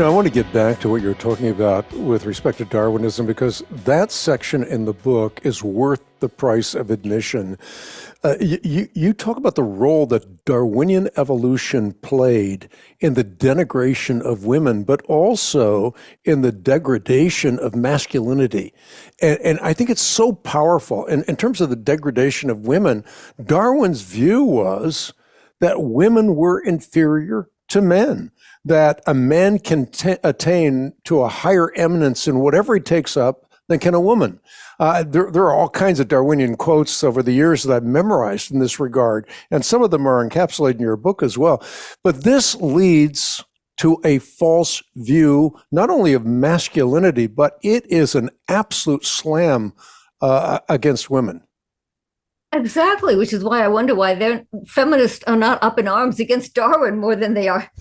I want to get back to what you're talking about with respect to Darwinism, because that section in the book is worth the price of admission. You talk about the role that Darwinian evolution played in the denigration of women, but also in the degradation of masculinity. And I think it's so powerful. And in terms of the degradation of women, Darwin's view was that women were inferior to men, that a man can attain to a higher eminence in whatever he takes up than can a woman. There are all kinds of Darwinian quotes over the years that I've memorized in this regard, and some of them are encapsulated in your book as well. But this leads to a false view, not only of masculinity, but it is an absolute slam against women. Exactly, which is why I wonder why feminists are not up in arms against Darwin more than they are.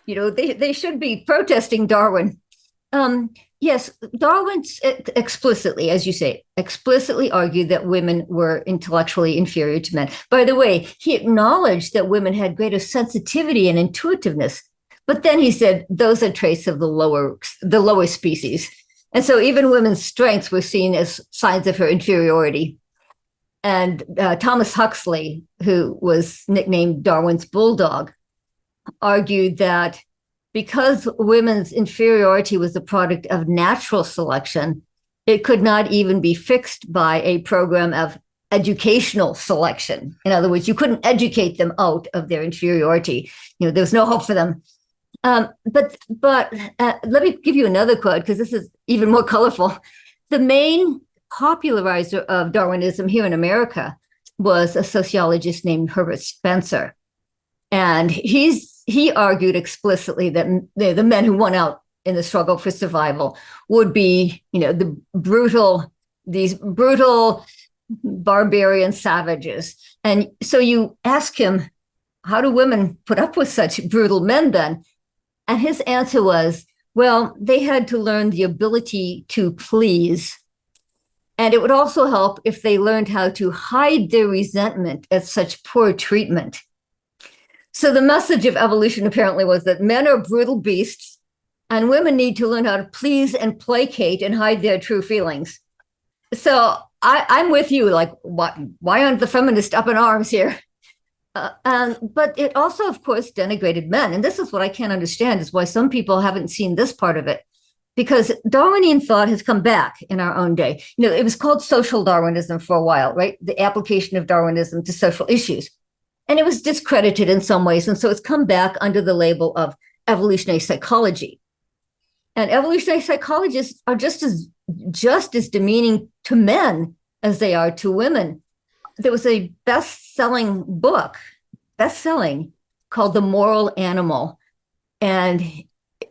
They should be protesting Darwin. Yes, Darwin explicitly, as you say, explicitly argued that women were intellectually inferior to men. By the way, he acknowledged that women had greater sensitivity and intuitiveness, but then he said those are traits of the lower species. And so even women's strengths were seen as signs of her inferiority. And Thomas Huxley, who was nicknamed Darwin's bulldog, argued that because women's inferiority was the product of natural selection, it could not even be fixed by a program of educational selection. In other words, you couldn't educate them out of their inferiority. There was no hope for them. But let me give you another quote, because this is even more colorful. The main popularizer of Darwinism here in America was a sociologist named Herbert Spencer. And he argued explicitly that the men who won out in the struggle for survival would be, these brutal barbarian savages. And so you ask him, how do women put up with such brutal men then? And his answer was, well, they had to learn the ability to please. And it would also help if they learned how to hide their resentment at such poor treatment. So the message of evolution apparently was that men are brutal beasts and women need to learn how to please and placate and hide their true feelings. So I'm with you, like, why aren't the feminists up in arms here? But it also, of course, denigrated men. And this is what I can't understand, is why some people haven't seen this part of it. Because Darwinian thought has come back in our own day. It was called social Darwinism for a while, right? The application of Darwinism to social issues. And it was discredited in some ways. And so it's come back under the label of evolutionary psychology. And evolutionary psychologists are just as demeaning to men as they are to women. There was a best-selling book, called The Moral Animal. And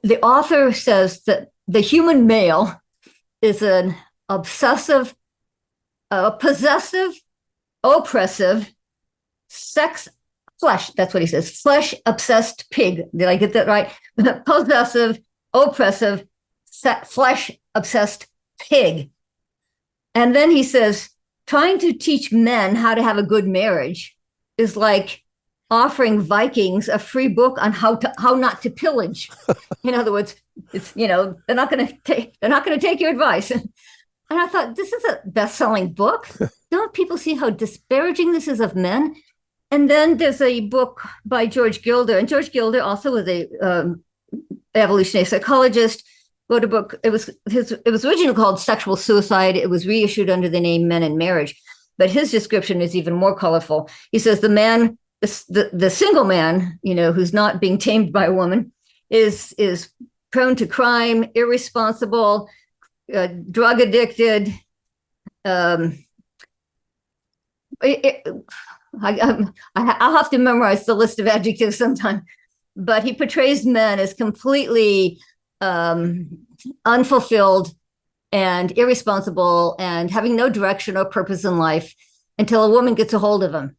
the author says that the human male is an obsessive, possessive, oppressive, that's what he says, flesh-obsessed pig. Did I get that right? Possessive, oppressive, flesh-obsessed pig. And then he says, trying to teach men how to have a good marriage is like offering Vikings a free book on how not to pillage. In other words, it's they're not going to take your advice. And I thought, this is a best-selling book. Don't people see how disparaging this is of men? And then there's a book by George Gilder, and George Gilder also was a evolutionary psychologist. Wrote a book. It was originally called Sexual Suicide. It was reissued under the name Men and Marriage, but his description is even more colorful. He says the single man, who's not being tamed by a woman, is prone to crime, irresponsible, drug addicted. I'll have to memorize the list of adjectives sometime, but he portrays men as completely unfulfilled and irresponsible and having no direction or purpose in life until a woman gets a hold of him.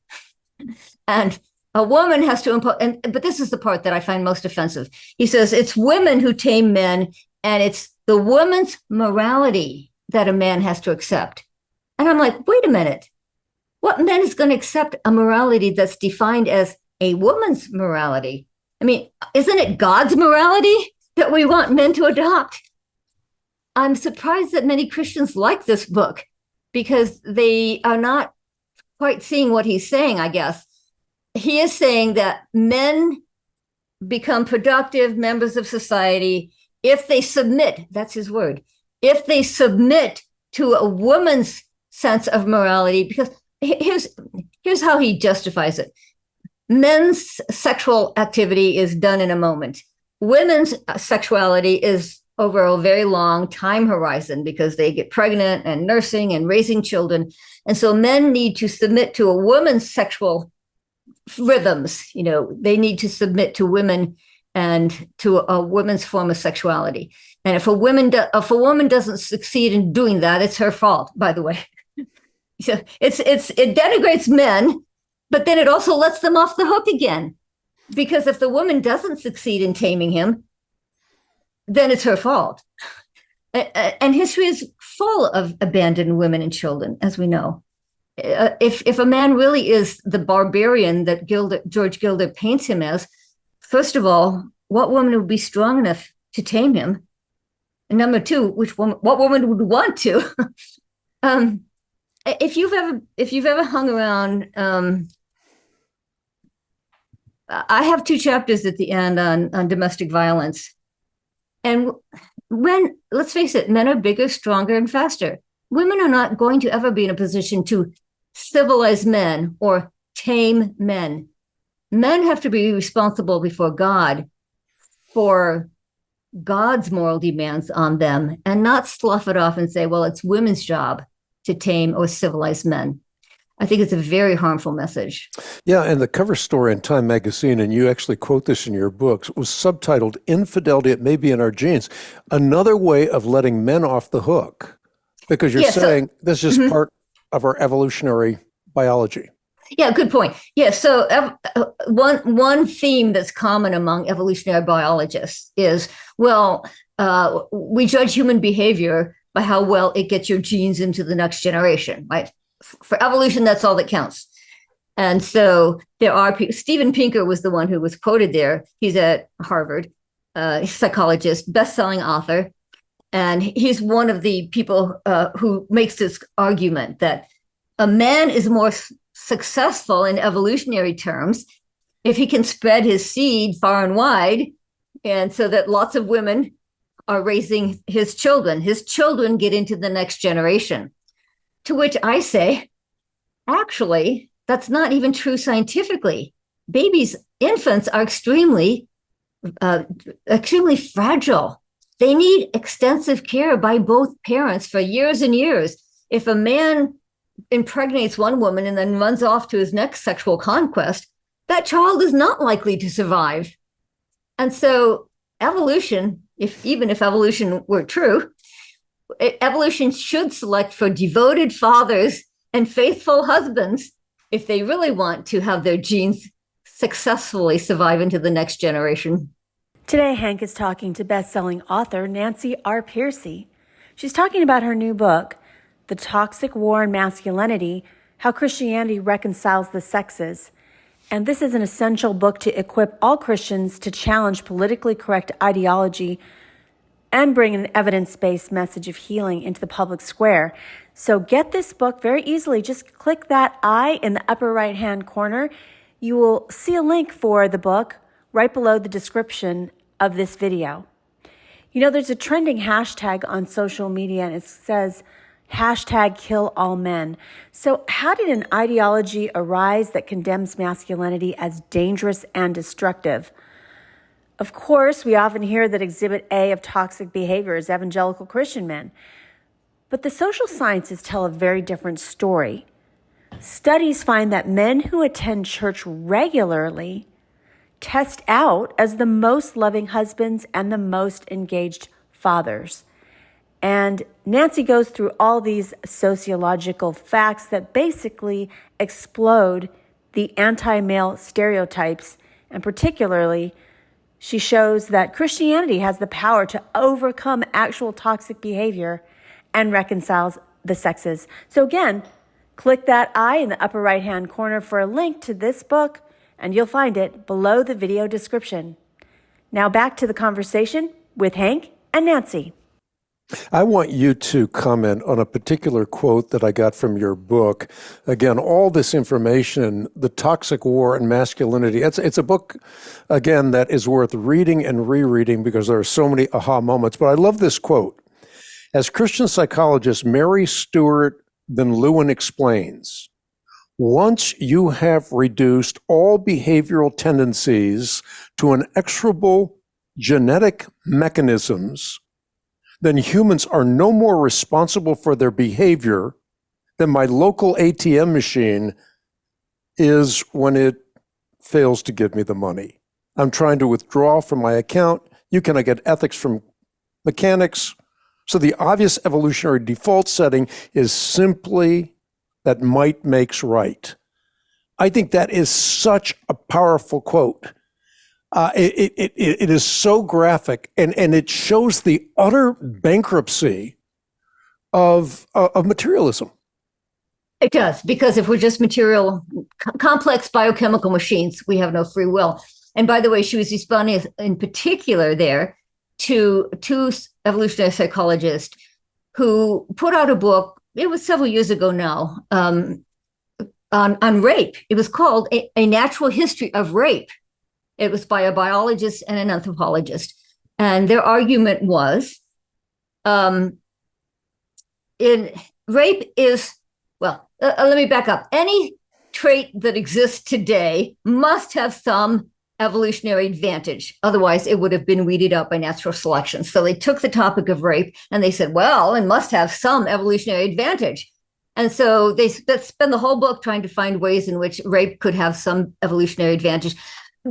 And a woman has to impose, but this is the part that I find most offensive. He says it's women who tame men, and it's the woman's morality that a man has to accept. And I'm like, wait a minute. What man is going to accept a morality that's defined as a woman's morality? I mean, isn't it God's morality? that we want men to adopt. I'm surprised that many Christians like this book because they are not quite seeing what he's saying, I guess. He is saying that men become productive members of society if they submit, that's his word, if they submit to a woman's sense of morality, because here's how he justifies it. Men's sexual activity is done in a moment. Women's sexuality is over a very long time horizon because they get pregnant and nursing and raising children. And so men need to submit to a woman's sexual rhythms. You know, they need to submit to women and to a woman's form of sexuality. And if a woman doesn't succeed in doing that, it's her fault, by the way. So it denigrates men, but then it also lets them off the hook again. Because if the woman doesn't succeed in taming him, then it's her fault. And history is full of abandoned women and children, as we know. If a man really is the barbarian that George Gilder paints him as, first of all, what woman would be strong enough to tame him? And number two, what woman would want to? If you've ever hung around, I have 2 chapters at the end on domestic violence. And let's face it, men are bigger, stronger, and faster. Women are not going to ever be in a position to civilize men or tame men. Men have to be responsible before God for God's moral demands on them and not slough it off and say, well, it's women's job to tame or civilize men. I think it's a very harmful message. Yeah, and the cover story in Time magazine, and you actually quote this in your books, was subtitled "Infidelity, It May Be in Our Genes," another way of letting men off the hook, because you're saying this is part of our evolutionary biology. Yeah, good point. Yeah, so one theme that's common among evolutionary biologists is, we judge human behavior by how well it gets your genes into the next generation, right? For evolution, that's all that counts. And so there are people. Steven Pinker was the one who was quoted there. He's at Harvard, psychologist, best-selling author. And he's one of the people who makes this argument that a man is more successful in evolutionary terms if he can spread his seed far and wide, and so that lots of women are raising his children. His children get into the next generation. To which I say, actually, that's not even true scientifically. Infants are extremely fragile. They need extensive care by both parents for years and years. If a man impregnates one woman and then runs off to his next sexual conquest, that child is not likely to survive. And so evolution, even if evolution were true, evolution should select for devoted fathers and faithful husbands if they really want to have their genes successfully survive into the next generation. Today, Hank is talking to best-selling author Nancy R. Piercy. She's talking about her new book, The Toxic War in Masculinity, How Christianity Reconciles the Sexes. And this is an essential book to equip all Christians to challenge politically correct ideology and bring an evidence-based message of healing into the public square. So get this book very easily. Just click that I in the upper right-hand corner. You will see a link for the book right below the description of this video. You know, there's a trending hashtag on social media, and it says, #KillAllMen. So how did an ideology arise that condemns masculinity as dangerous and destructive? Of course, we often hear that Exhibit A of toxic behavior is evangelical Christian men. But the social sciences tell a very different story. Studies find that men who attend church regularly test out as the most loving husbands and the most engaged fathers. And Nancy goes through all these sociological facts that basically explode the anti-male stereotypes, and particularly she shows that Christianity has the power to overcome actual toxic behavior and reconciles the sexes. So again, click that I in the upper right-hand corner for a link to this book, and you'll find it below the video description. Now back to the conversation with Hank and Nancy. I want you to comment on a particular quote that I got from your book. Again, all this information, The Toxic War and Masculinity. It's a book, again, that is worth reading and rereading because there are so many aha moments. But I love this quote. As Christian psychologist Mary Stewart then Lewin explains, once you have reduced all behavioral tendencies to inexorable genetic mechanisms, then humans are no more responsible for their behavior than my local ATM machine is when it fails to give me the money. I'm trying to withdraw from my account. You cannot get ethics from mechanics. So the obvious evolutionary default setting is simply that might makes right. I think that is such a powerful quote. It is so graphic, and it shows the utter bankruptcy of materialism. It does, because if we're just complex biochemical machines, we have no free will. And by the way, she was responding in particular there to two evolutionary psychologists who put out a book, it was several years ago now, on rape. It was called A Natural History of Rape. It was by a biologist and an anthropologist. And their argument was, rape is, let me back up. Any trait that exists today must have some evolutionary advantage. Otherwise, it would have been weeded out by natural selection. So they took the topic of rape and they said, well, it must have some evolutionary advantage. And so they spend the whole book trying to find ways in which rape could have some evolutionary advantage.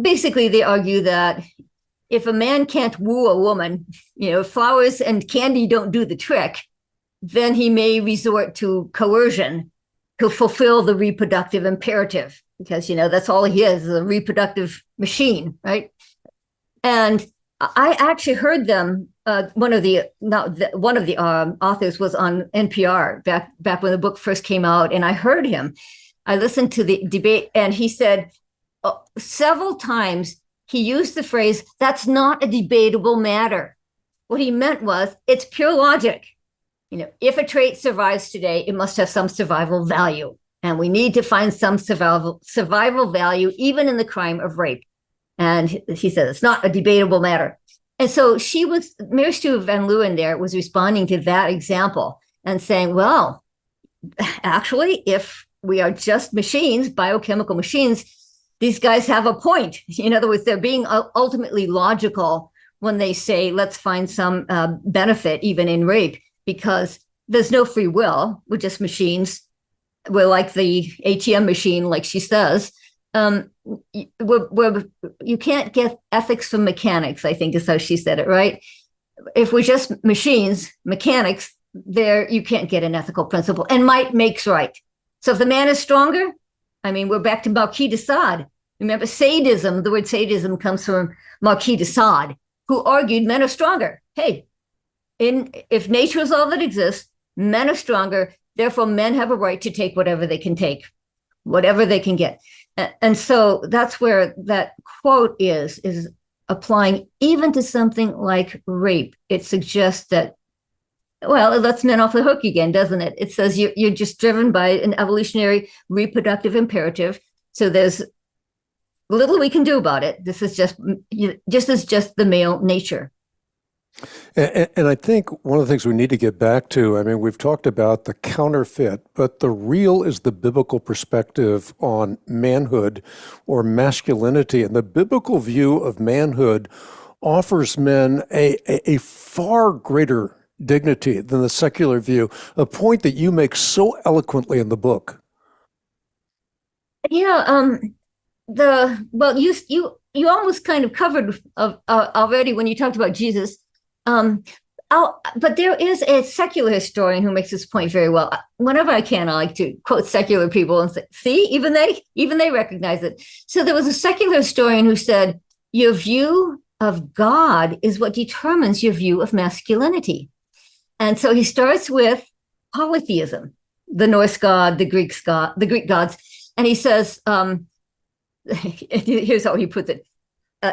Basically, they argue that if a man can't woo a woman, flowers and candy don't do the trick, then he may resort to coercion to fulfill the reproductive imperative, because, that's all he is a reproductive machine, right? And I actually heard them. One of the authors was on NPR back when the book first came out, and I heard him. I listened to the debate, and he said several times he used the phrase, "That's not a debatable matter." What he meant was, it's pure logic. If a trait survives today, it must have some survival value, and we need to find some survival value even in the crime of rape. And he said it's not a debatable matter. And so Mary Stewart van Leeuwen there was responding to that example and saying, well, actually, if we are just machines, biochemical machines, these guys have a point. In other words, they're being ultimately logical when they say, let's find some benefit even in rape, because there's no free will. We're just machines. We're like the ATM machine, like she says. You can't get ethics from mechanics, I think is how she said it, right? If we're just machines, mechanics, you can't get an ethical principle. And might makes right. So if the man is stronger, we're back to Marquis de Sade. Remember, sadism, the word sadism comes from Marquis de Sade, who argued men are stronger. Hey, if nature is all that exists, men are stronger. Therefore, men have a right to take whatever they can take, whatever they can get. And so that's where that quote is applying even to something like rape. It suggests that, well, it lets men off the hook again, doesn't it? It says you're just driven by an evolutionary reproductive imperative. So there's little we can do about it. This is just the male nature. And I think one of the things we need to get back to, we've talked about the counterfeit, but the real is the biblical perspective on manhood or masculinity. And the biblical view of manhood offers men a far greater dignity than the secular view, a point that you make so eloquently in the book. Yeah, you almost kind of covered already when you talked about Jesus. But there is a secular historian who makes this point very well. Whenever I can, I like to quote secular people and say, see, even they recognize it. So there was a secular historian who said, your view of God is what determines your view of masculinity. And so he starts with polytheism, the Norse god, the Greek gods. And he says, here's how he puts it.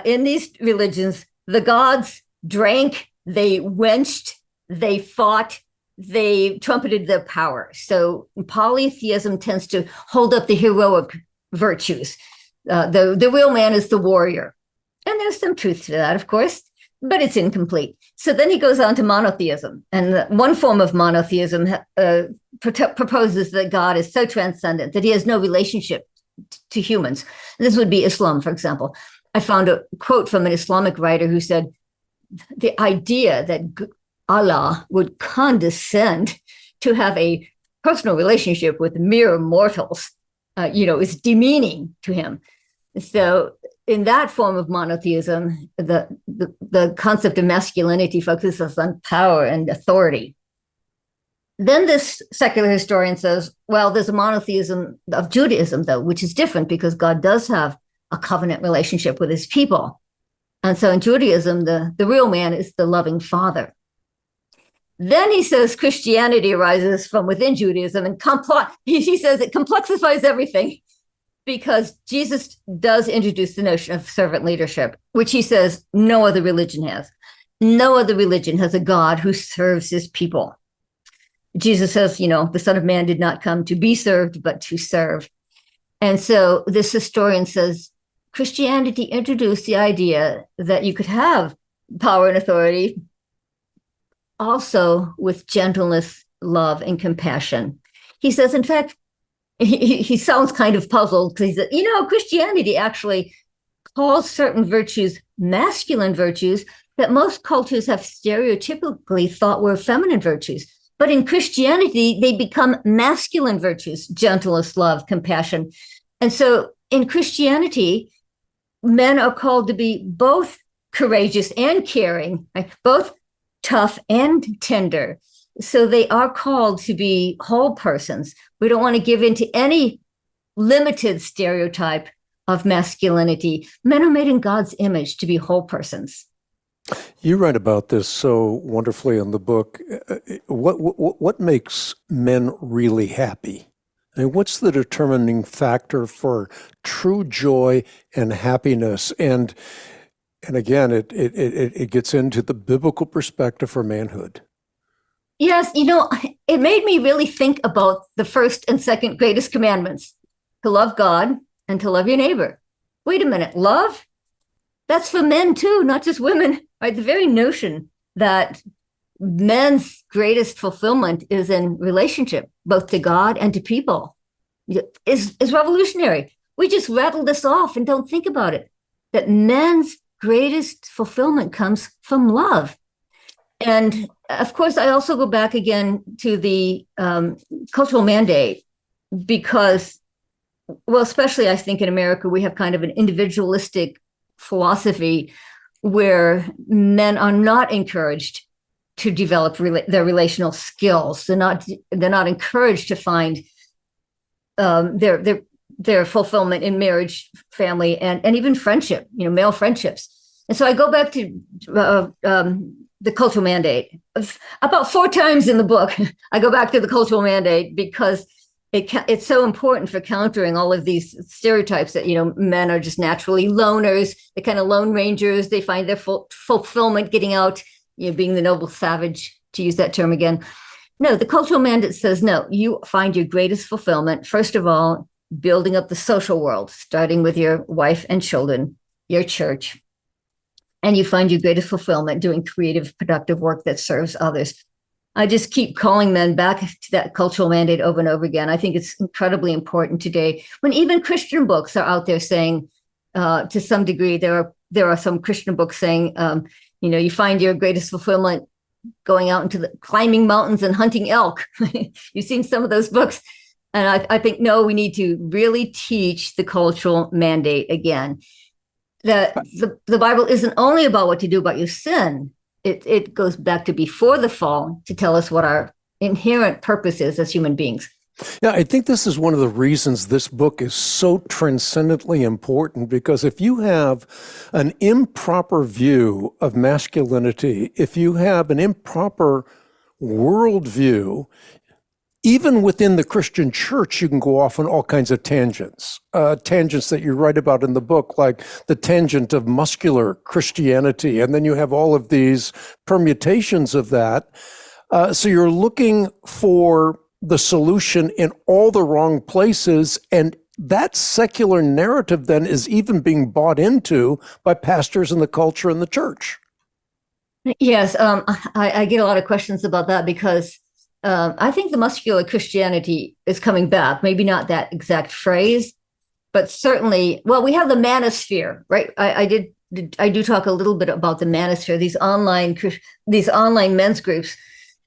In these religions, the gods drank, they wenched, they fought, they trumpeted their power. So polytheism tends to hold up the heroic virtues. The real man is the warrior. And there's some truth to that, of course, but it's incomplete. So then he goes on to monotheism. And one form of monotheism proposes that God is so transcendent that he has no relationship to humans. This would be Islam, for example. I found a quote from an Islamic writer who said, the idea that Allah would condescend to have a personal relationship with mere mortals, is demeaning to him. So in that form of monotheism, the concept of masculinity focuses on power and authority. Then this secular historian says, well, there's a monotheism of Judaism, though, which is different because God does have a covenant relationship with his people. And so in Judaism, the real man is the loving father. Then he says Christianity arises from within Judaism, and he says it complexifies everything because Jesus does introduce the notion of servant leadership, which he says no other religion has. No other religion has a God who serves his people. Jesus says, the Son of Man did not come to be served, but to serve. And so this historian says Christianity introduced the idea that you could have power and authority also with gentleness, love, and compassion. He says, in fact, he sounds kind of puzzled because he said, Christianity actually calls certain virtues masculine virtues that most cultures have stereotypically thought were feminine virtues. But in Christianity, they become masculine virtues, gentleness, love, compassion. And so in Christianity, men are called to be both courageous and caring, right? Both tough and tender. So they are called to be whole persons. We don't want to give in to any limited stereotype of masculinity. Men are made in God's image to be whole persons. You write about this so wonderfully in the book. What makes men really happy? And what's the determining factor for true joy and happiness? And again, it gets into the biblical perspective for manhood. Yes, it made me really think about the first and second greatest commandments, to love God and to love your neighbor. Wait a minute, love? That's for men too, not just women. Right? The very notion that men's greatest fulfillment is in relationship, both to God and to people, is revolutionary. We just rattle this off and don't think about it, that men's greatest fulfillment comes from love. And of course, I also go back again to the cultural mandate because, well, especially I think in America, we have kind of an individualistic philosophy where men are not encouraged to develop their relational skills. They're not encouraged to find their fulfillment in marriage, family, and even friendship, male friendships. And so I go back to the cultural mandate. About 4 times in the book, I go back to the cultural mandate because it's so important for countering all of these stereotypes that, men are just naturally loners, they're kind of lone rangers, they find their fulfillment getting out, being the noble savage, to use that term again. No, the cultural mandate says, no, you find your greatest fulfillment, first of all, building up the social world, starting with your wife and children, your church. And you find your greatest fulfillment doing creative, productive work that serves others. I just keep calling men back to that cultural mandate over and over again. I think it's incredibly important today when even Christian books are out there saying, to some degree, there are some Christian books saying, you find your greatest fulfillment going out into climbing mountains and hunting elk. You've seen some of those books. And I think, no, we need to really teach the cultural mandate again. That the Bible isn't only about what to do about your sin. It goes back to before the fall to tell us what our inherent purpose is as human beings. Yeah, I think this is one of the reasons this book is so transcendently important, because if you have an improper view of masculinity, if you have an improper worldview, even within the Christian church, you can go off on all kinds of tangents, tangents that you write about in the book, like the tangent of muscular Christianity. And then you have all of these permutations of that. So you're looking for the solution in all the wrong places. And that secular narrative then is even being bought into by pastors in the culture and the church. Yes, I get a lot of questions about that because I think the muscular Christianity is coming back. Maybe not that exact phrase, but certainly, well, we have the Manosphere, right? I do talk a little bit about the Manosphere, these online men's groups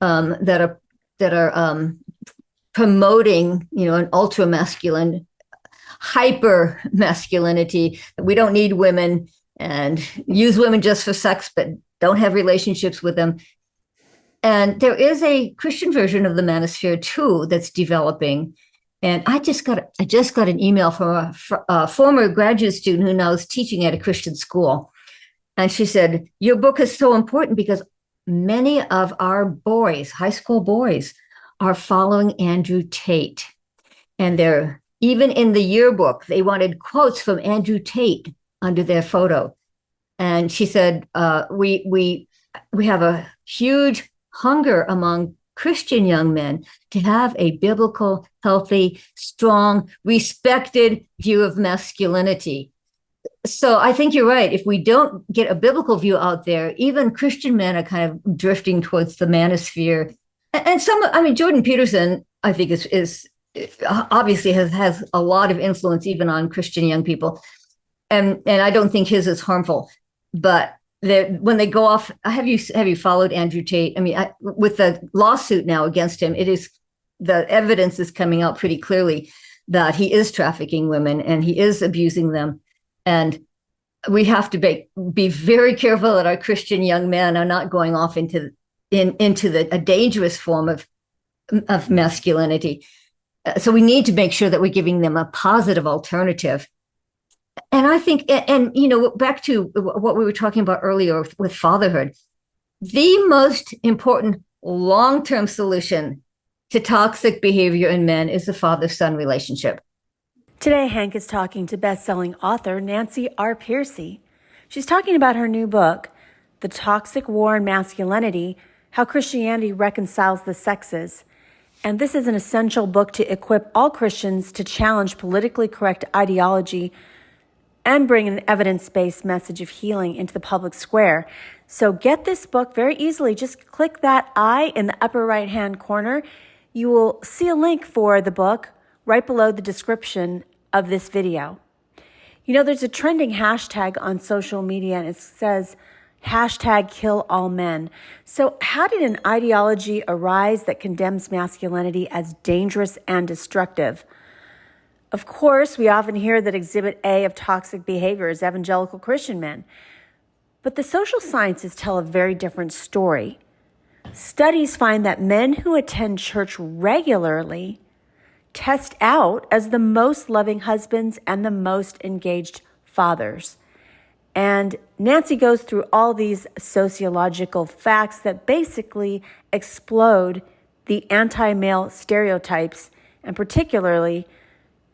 that are promoting, an ultra masculine, hyper masculinity. We don't need women and use women just for sex, but don't have relationships with them. And there is a Christian version of the Manosphere too that's developing. And I just got an email from a former graduate student who now is teaching at a Christian school. And she said, your book is so important because many of our boys, high school boys, are following Andrew Tate. And they're even in the yearbook, they wanted quotes from Andrew Tate under their photo. And she said, we have a huge hunger among Christian young men to have a biblical, healthy, strong, respected view of masculinity. So I think you're right. If we don't get a biblical view out there, even Christian men are kind of drifting towards the manosphere. And Jordan Peterson, I think is obviously has a lot of influence even on Christian young people. And I don't think his is harmful, but when they go off, have you followed Andrew Tate? With the lawsuit now against him, the evidence is coming out pretty clearly that he is trafficking women and he is abusing them. And we have to be very careful that our Christian young men are not going off into a dangerous form of masculinity. So we need to make sure that we're giving them a positive alternative. And I think, and back to what we were talking about earlier with fatherhood, the most important long-term solution to toxic behavior in men is the father-son relationship. Today, Hank is talking to best-selling author Nancy R. Piercy. She's talking about her new book, The Toxic War in Masculinity, How Christianity Reconciles the Sexes. And this is an essential book to equip all Christians to challenge politically correct ideology and bring an evidence-based message of healing into the public square. So get this book very easily. Just click that I in the upper right-hand corner. You will see a link for the book right below the description of this video. There's a trending hashtag on social media, and it says, #KillAllMen. So how did an ideology arise that condemns masculinity as dangerous and destructive? Of course, we often hear that Exhibit A of toxic behavior is evangelical Christian men. But the social sciences tell a very different story. Studies find that men who attend church regularly test out as the most loving husbands and the most engaged fathers. And Nancy goes through all these sociological facts that basically explode the anti-male stereotypes, and particularly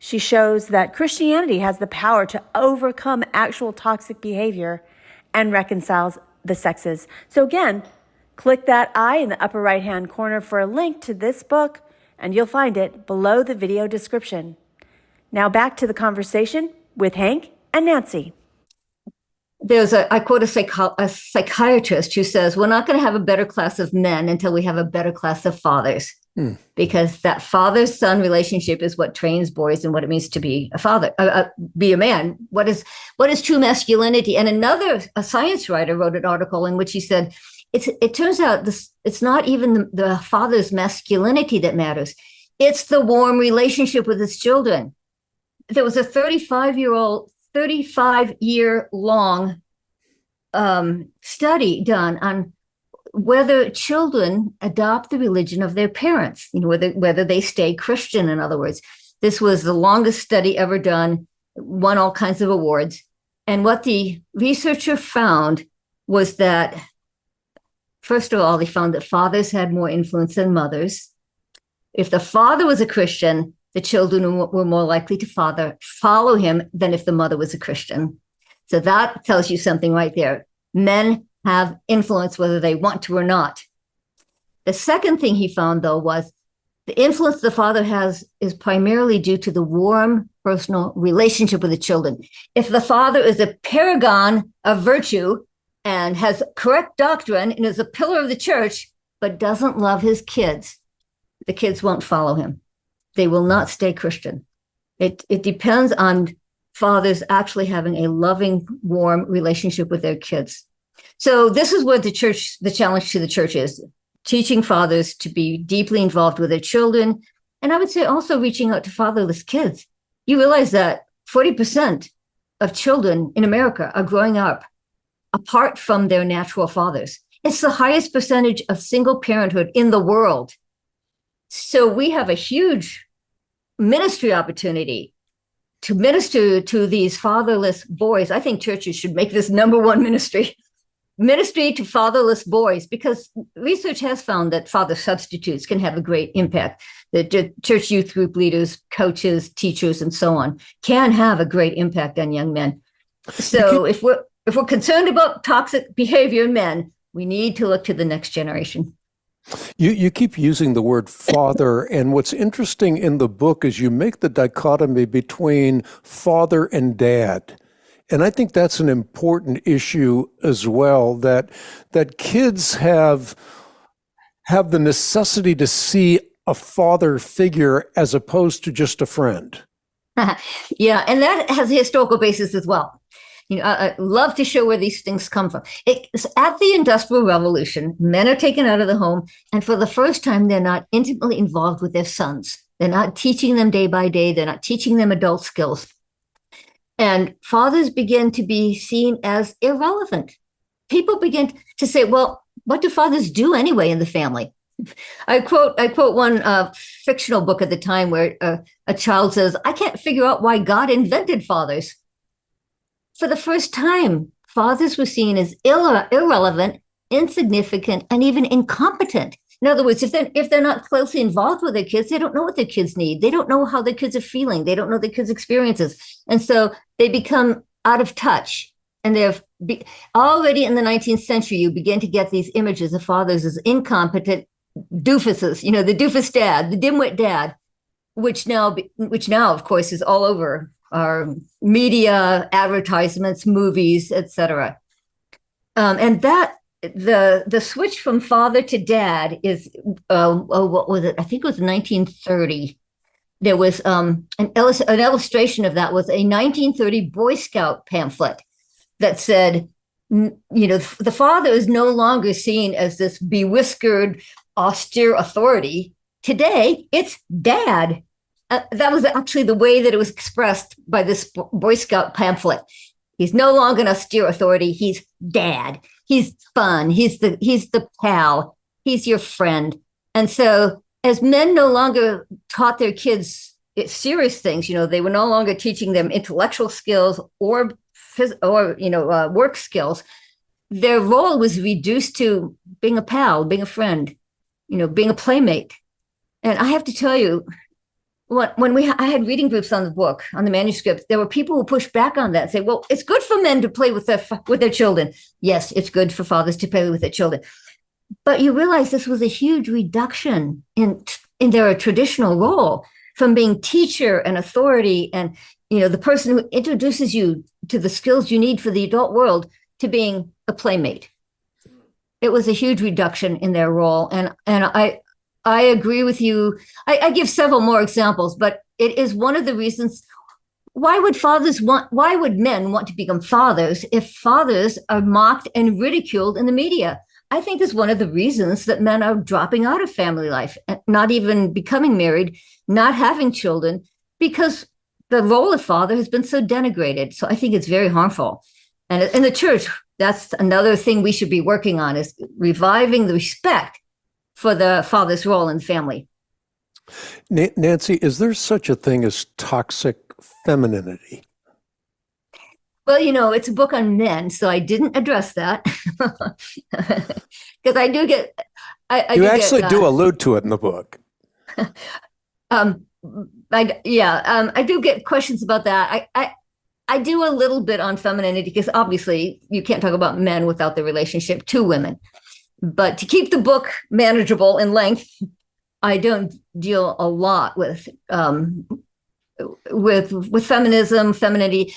she shows that Christianity has the power to overcome actual toxic behavior and reconciles the sexes. So again, click that I in the upper right-hand corner for a link to this book, and you'll find it below the video description. Now back to the conversation with Hank and Nancy. I quote a psychiatrist who says, we're not going to have a better class of men until we have a better class of fathers. Because that father-son relationship is what trains boys in what it means to be a father, be a man. What is true masculinity? And a science writer wrote an article in which he said, it turns out it's not even the father's masculinity that matters. It's the warm relationship with his children. There was a 35-year-long study done on whether children adopt the religion of their parents, whether they stay Christian, in other words. This was the longest study ever done, won all kinds of awards. And what the researcher found was that, first of all, they found that fathers had more influence than mothers. If the father was a Christian, the children were more likely to follow him than if the mother was a Christian. So that tells you something right there. Men have influence whether they want to or not. The second thing he found, though, was the influence the father has is primarily due to the warm personal relationship with the children. If the father is a paragon of virtue and has correct doctrine and is a pillar of the church, but doesn't love his kids, the kids won't follow him. They will not stay Christian. It depends on fathers actually having a loving, warm relationship with their kids. So this is where the challenge to the church is, teaching fathers to be deeply involved with their children. And I would say also reaching out to fatherless kids. You realize that 40% of children in America are growing up apart from their natural fathers. It's the highest percentage of single parenthood in the world. So we have a huge ministry opportunity to minister to these fatherless boys. I think churches should make this number one ministry to fatherless boys, because research has found that father substitutes can have a great impact. The church youth group leaders, coaches, teachers, and so on can have a great impact on young men. So if we're concerned about toxic behavior in men, we need to look to the next generation. You keep using the word father, and what's interesting in the book is you make the dichotomy between father and dad. And I think that's an important issue as well, that kids have the necessity to see a father figure as opposed to just a friend. Yeah, and that has a historical basis as well. I love to show where these things come from. It's at the Industrial Revolution, men are taken out of the home, and for the first time, they're not intimately involved with their sons. They're not teaching them day by day. They're not teaching them adult skills. And fathers begin to be seen as irrelevant. People begin to say, well, what do fathers do anyway in the family? I quote one fictional book at the time where a child says, I can't figure out why God invented fathers. For the first time, fathers were seen as irrelevant, insignificant, and even incompetent. In other words, if they're not closely involved with their kids, they don't know what their kids need. They don't know how their kids are feeling. They don't know their kids' experiences. And so they become out of touch. And already in the 19th century, you begin to get these images of fathers as incompetent doofuses, the doofus dad, the dimwit dad, which now, of course, is all over our media, advertisements, movies, etc. And that the switch from father to dad is what was it? I think it was 1930. There was an illustration of that was a 1930 Boy Scout pamphlet that said, the father is no longer seen as this bewhiskered, austere authority. Today, it's dad. That was actually the way that it was expressed by this Boy Scout pamphlet. He's no longer an austere authority. He's dad. He's fun. He's the pal. He's your friend. And so as men no longer taught their kids serious things, they were no longer teaching them intellectual skills or work skills. Their role was reduced to being a pal, being a friend, being a playmate. And I have to tell you, when I had reading groups on the book, on the manuscript, there were people who pushed back on that and say, well, it's good for men to play with their children. Yes, it's good for fathers to play with their children. But you realize this was a huge reduction in their traditional role from being teacher and authority and, the person who introduces you to the skills you need for the adult world to being a playmate. It was a huge reduction in their role. And I agree with you. I give several more examples, but it is one of the reasons why would men want to become fathers if fathers are mocked and ridiculed in the media? I think is one of the reasons that men are dropping out of family life, not even becoming married, not having children, because the role of father has been so denigrated. So I think it's very harmful. And in the church, that's another thing we should be working on, is reviving the respect for the father's role in the family. Nancy, is there such a thing as toxic femininity? Well, it's a book on men, so I didn't address that because I do get. You actually do allude to it in the book. I do get questions about that. I do a little bit on femininity because obviously you can't talk about men without the relationship to women. But to keep the book manageable in length, I don't deal a lot with feminism, femininity,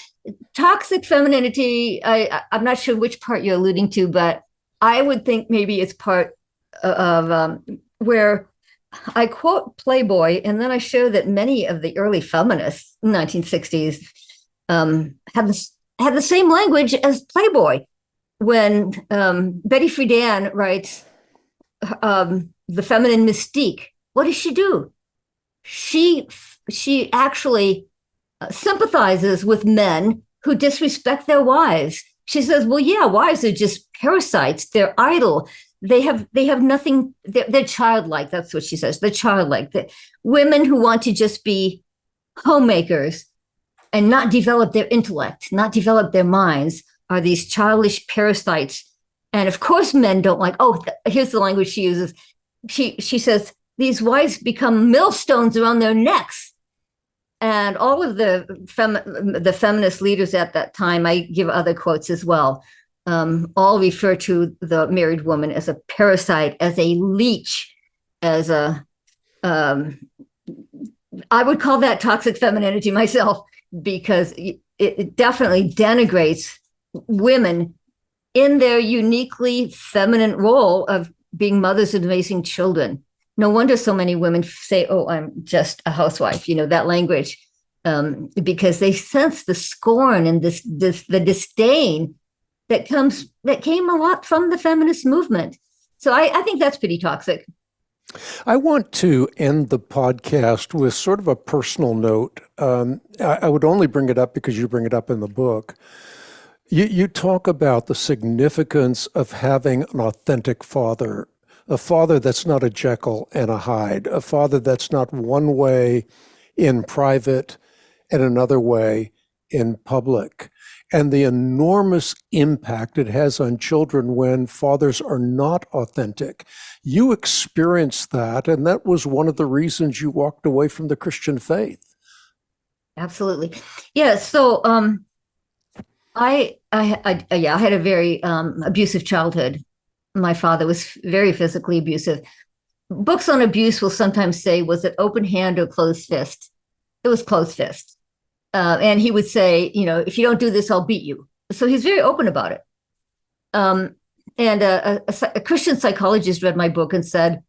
toxic femininity. I'm not sure which part you're alluding to, but I would think maybe it's part of where I quote Playboy, and then I show that many of the early feminists in the 1960s had the same language as Playboy. When Betty Friedan writes The Feminine Mystique, what does she do? She actually sympathizes with men who disrespect their wives. She says, well, yeah, wives are just parasites. They're idle. They have nothing. They're childlike. That's what she says. They're childlike. The women who want to just be homemakers and not develop their intellect, not develop their minds, are these childish parasites. And of course, men don't like, here's the language she uses. She says, these wives become millstones around their necks. And all of the feminist leaders at that time, I give other quotes as well, all refer to the married woman as a parasite, as a leech, as I would call that toxic femininity myself, because it definitely denigrates women in their uniquely feminine role of being mothers of amazing children. No wonder so many women say, oh, I'm just a housewife, that language, because they sense the scorn and the disdain that came a lot from the feminist movement. So I think that's pretty toxic. I want to end the podcast with sort of a personal note. I would only bring it up because you bring it up in the book. You talk about the significance of having an authentic father, a father that's not a Jekyll and a Hyde, a father that's not one way in private and another way in public, and the enormous impact it has on children when fathers are not authentic. You experienced that, and that was one of the reasons you walked away from the Christian faith. Absolutely. Yeah. So I had a very abusive childhood. My father was very physically abusive. Books on abuse will sometimes say, was it open hand or closed fist? It was closed fist. And he would say, if you don't do this, I'll beat you. So he's very open about it. And a Christian psychologist read my book and said,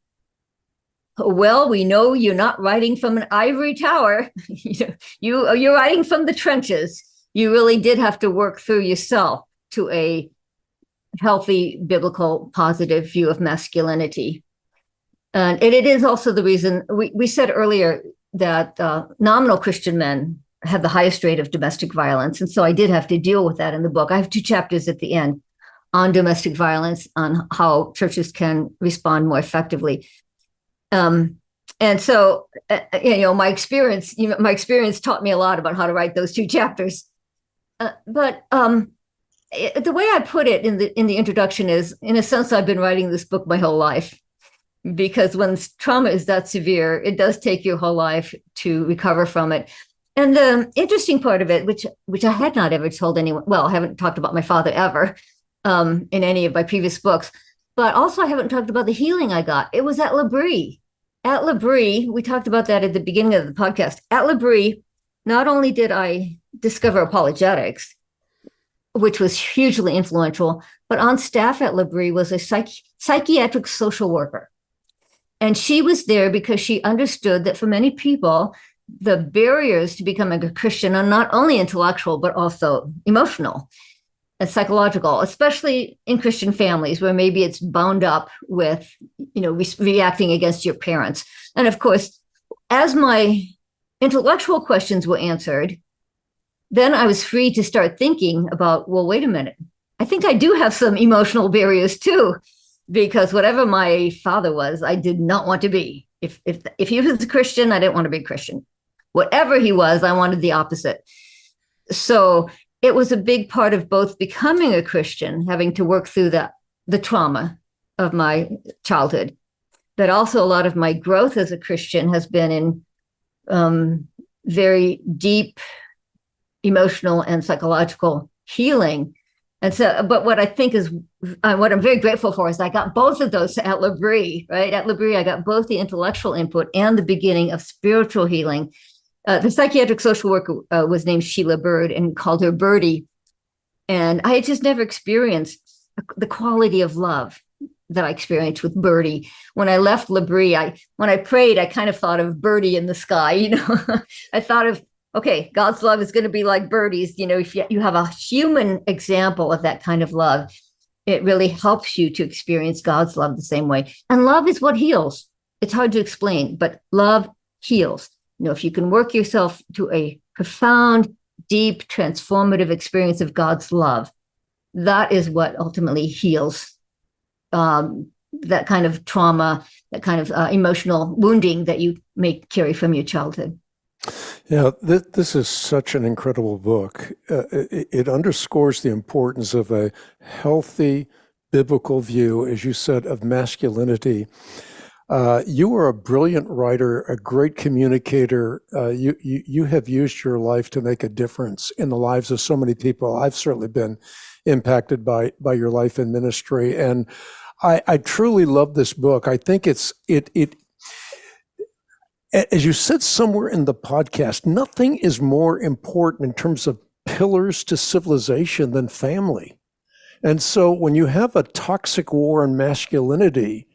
well, we know you're not writing from an ivory tower. You're writing from the trenches. You really did have to work through yourself to a healthy, biblical, positive view of masculinity. And it is also the reason we said earlier that nominal Christian men have the highest rate of domestic violence. And so I did have to deal with that in the book. I have 2 chapters at the end on domestic violence, on how churches can respond more effectively. And so, my experience taught me a lot about how to write those 2 chapters. But the way I put it in the introduction is, in a sense, I've been writing this book my whole life, because when trauma is that severe, it does take your whole life to recover from it. And the interesting part of it, which I had not ever told anyone, well, I haven't talked about my father ever in any of my previous books, but also I haven't talked about the healing I got. It was at L'Abri. At L'Abri, we talked about that at the beginning of the podcast. At L'Abri, not only did I discover apologetics, which was hugely influential, but on staff at L'Abri was a psychiatric social worker. And she was there because she understood that for many people, the barriers to becoming a Christian are not only intellectual, but also emotional and psychological, especially in Christian families where maybe it's bound up with, reacting against your parents. And of course, as my intellectual questions were answered, then I was free to start thinking about, well, wait a minute. I think I do have some emotional barriers too, because whatever my father was, I did not want to be. If he was a Christian, I didn't want to be a Christian. Whatever he was, I wanted the opposite. So it was a big part of both becoming a Christian, having to work through the trauma of my childhood, but also a lot of my growth as a Christian has been in very deep emotional and psychological healing. And so, but what I think is, what I'm very grateful for is I got both of those at L'Abri, right? At L'Abri, I got both the intellectual input and the beginning of spiritual healing. The psychiatric social worker was named Sheila Bird and called her Birdie. And I had just never experienced the quality of love that I experienced with Birdie. When I left L'Abri, when I prayed, I kind of thought of Birdie in the sky, you know. I thought of, okay, God's love is going to be like Birdie's. You know, if you have a human example of that kind of love, it really helps you to experience God's love the same way. And love is what heals. It's hard to explain, but love heals. You know, if you can work yourself to a profound, deep, transformative experience of God's love, that is what ultimately heals that kind of trauma, that kind of emotional wounding that you may carry from your childhood. Yeah, this is such an incredible book. It underscores the importance of a healthy biblical view, as you said, of masculinity. You are a brilliant writer, a great communicator. You have used your life to make a difference in the lives of so many people. I've certainly been impacted by your life and ministry, and I truly love this book. I think it as you said somewhere in the podcast, nothing is more important in terms of pillars to civilization than family. And so when you have a toxic war on masculinity,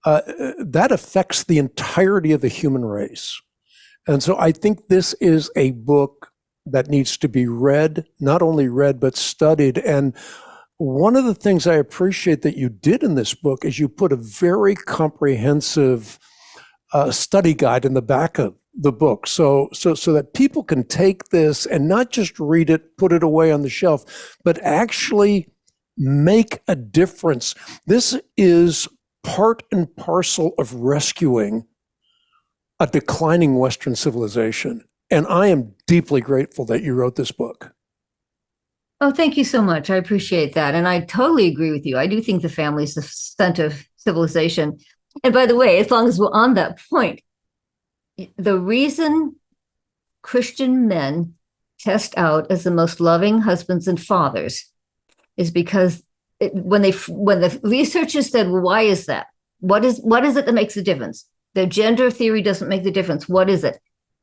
that affects the entirety of the human race. And so I think this is a book that needs to be read, not only read, but studied. And one of the things I appreciate that you did in this book is you put a very comprehensive study guide in the back of the book, so that people can take this and not just read it, put it away on the shelf, but actually make a difference. This is part and parcel of rescuing a declining Western civilization. And I am deeply grateful that you wrote this book. Oh, thank you so much. I appreciate that. And I totally agree with you. I do think the family is the center of civilization. And by the way, as long as we're on that point, the reason Christian men test out as the most loving husbands and fathers is because when the researchers said, well, why is that? What is it that makes the difference? Their gender theory doesn't make the difference. What is it?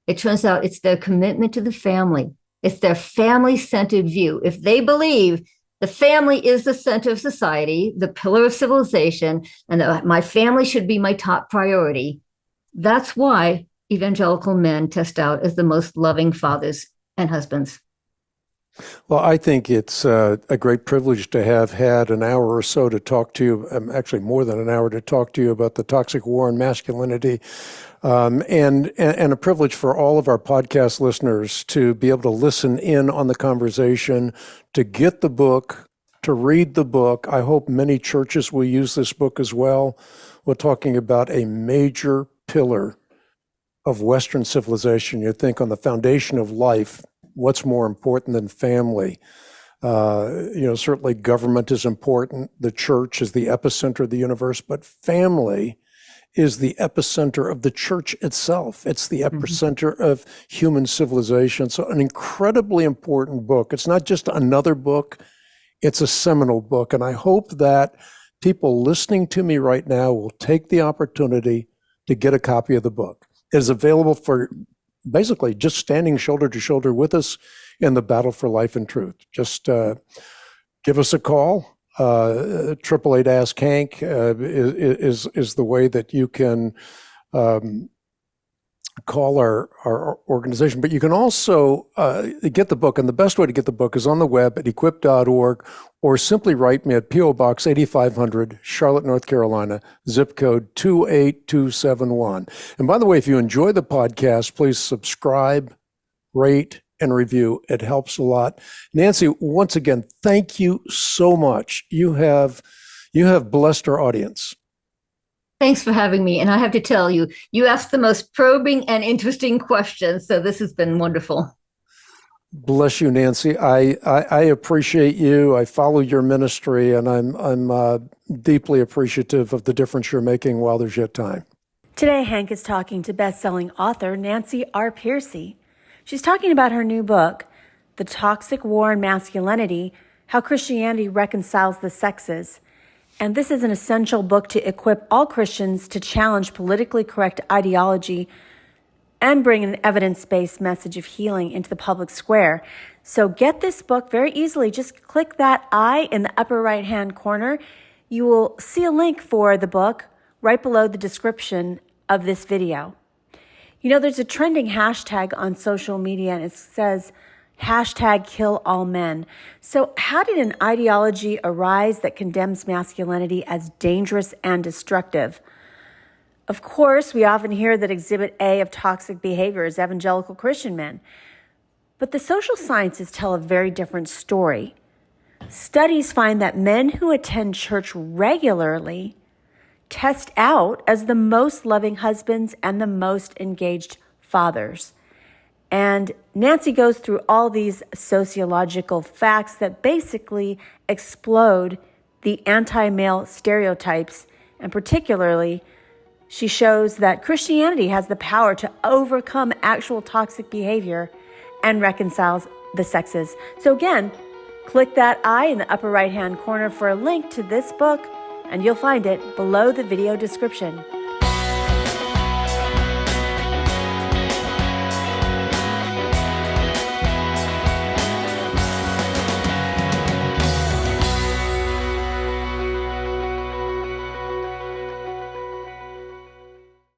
It turns out it's their commitment to the family. It's their family-centered view. If they believe the family is the center of society, the pillar of civilization, and that my family should be my top priority, that's why evangelical men test out as the most loving fathers and husbands. Well, I think it's a great privilege to have had an hour or so to talk to you, actually more than an hour to talk to you about the toxic war on masculinity, and a privilege for all of our podcast listeners to be able to listen in on the conversation, to get the book, to read the book. I hope many churches will use this book as well. We're talking about a major pillar of Western civilization. You think on the foundation of life, what's more important than family? Certainly government is important. The church is the epicenter of the universe, but family is the epicenter of the church itself. It's the epicenter of human civilization. So an incredibly important book. It's not just another book, it's a seminal book. And I hope that people listening to me right now will take the opportunity to get a copy of the book. It is available for basically just standing shoulder to shoulder with us in the battle for life and truth. Just give us a call. 888-ASK-HANK is the way that you can call our organization. But you can also get the book, and the best way to get the book is on the web at equip.org, or simply write me at P.O. Box 8500, Charlotte, North Carolina, zip code 28271. And by the way, if you enjoy the podcast, please subscribe, rate, and review. It helps a lot. Nancy, once again, thank you so much. You have blessed our audience. Thanks for having me. And I have to tell you, you asked the most probing and interesting questions. So this has been wonderful. Bless you, Nancy. I appreciate you. I follow your ministry, and I'm deeply appreciative of the difference you're making while there's yet time. Today, Hank is talking to best-selling author Nancy R. Piercy. She's talking about her new book, The Toxic War in Masculinity: How Christianity Reconciles the Sexes. And this is an essential book to equip all Christians to challenge politically correct ideology and bring an evidence-based message of healing into the public square. So get this book very easily. Just click that I in the upper right-hand corner. You will see a link for the book right below the description of this video. You know, there's a trending hashtag on social media, and it says, #KillAllMen. So how did an ideology arise that condemns masculinity as dangerous and destructive? Of course, we often hear that Exhibit A of toxic behavior is evangelical Christian men. But the social sciences tell a very different story. Studies find that men who attend church regularly test out as the most loving husbands and the most engaged fathers. And Nancy goes through all these sociological facts that basically explode the anti-male stereotypes, and particularly she shows that Christianity has the power to overcome actual toxic behavior and reconciles the sexes. So again, click that I in the upper right-hand corner for a link to this book, and you'll find it below the video description.